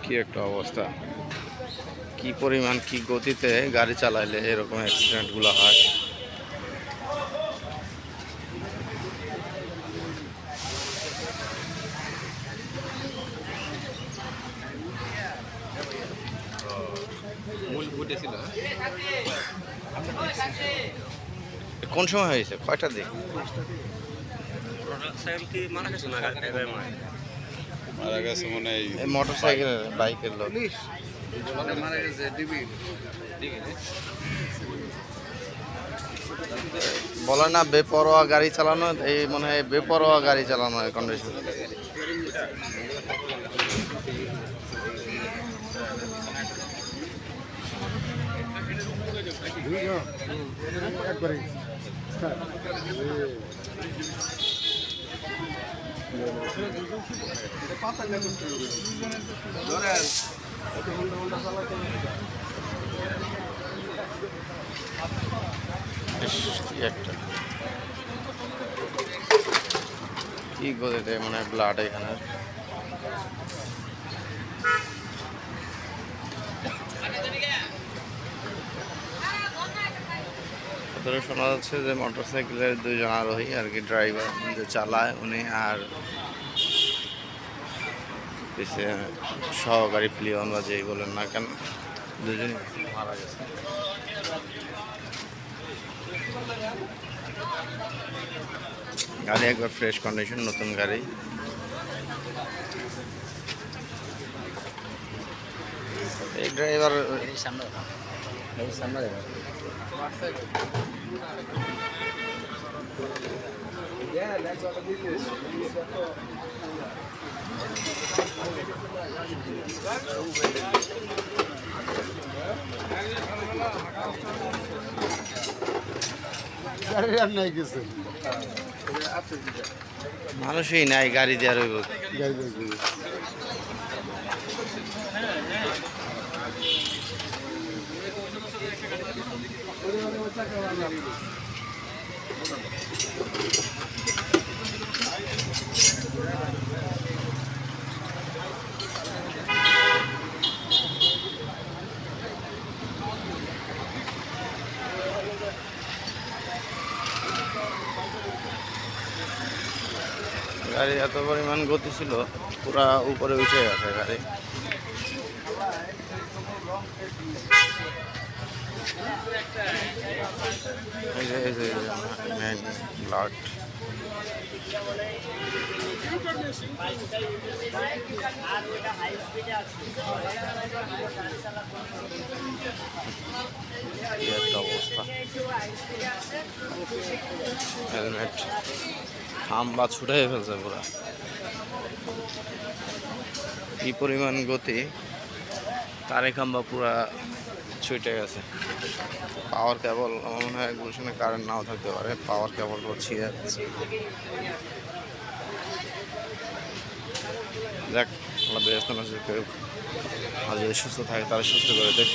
কি একটা অবস্থা, কি পরিমাণ কি গতিতে গাড়ি চালাইলে এরকম অ্যাক্সিডেন্টগুলো হয়। কোন সময় হয়েছে, কয়টা দিক? মারা গেছে মনে হয় মোটর সাইকেল বাইকের লোক। বলে না বেপরোয়া গাড়ি চালানো, এই মনে হয় বেপরোয়া গাড়ি চালানো হয় কন্ডিশন। একটা কি গতিতে মানে ব্লাড এখানে। শোনা যাচ্ছে যে মোটর সাইকেলের দুইজন আরোহী আর কি, ড্রাইভার যে চালায় উনি আর পিছিয়ে সহকারী প্লিয়ন বা যেই বলেন না কেন, দুজনই মারা গেছে। গাড়ি একবার ফ্রেশ কন্ডিশন, নতুন গাড়ি। এই ড্রাইভার মানুষই নাই, গাড়ি দেওয়া রইব। গাড়ি এত পরিমাণ গতি ছিল, পুরা উপরে উঠে গেছে গাড়ি। ব্লাড একটা অবস্থা। হেলমেট খাম্বা ছুটে ফেলছে পুরা, কি পরিমাণ গতি, তারে খাম্বা পুরা ছুটে গেছে। পাওয়ার কেবল আমার মনে হয় গুলশানে কারেন্ট নাও থাকতে পারে, পাওয়ার কেবল ছিঁড়ে যাচ্ছে। দেখ আল্লাহ বেহেশত নসিব করুক, আর যদি সুস্থ থাকে তারা সুস্থ করে দেখ।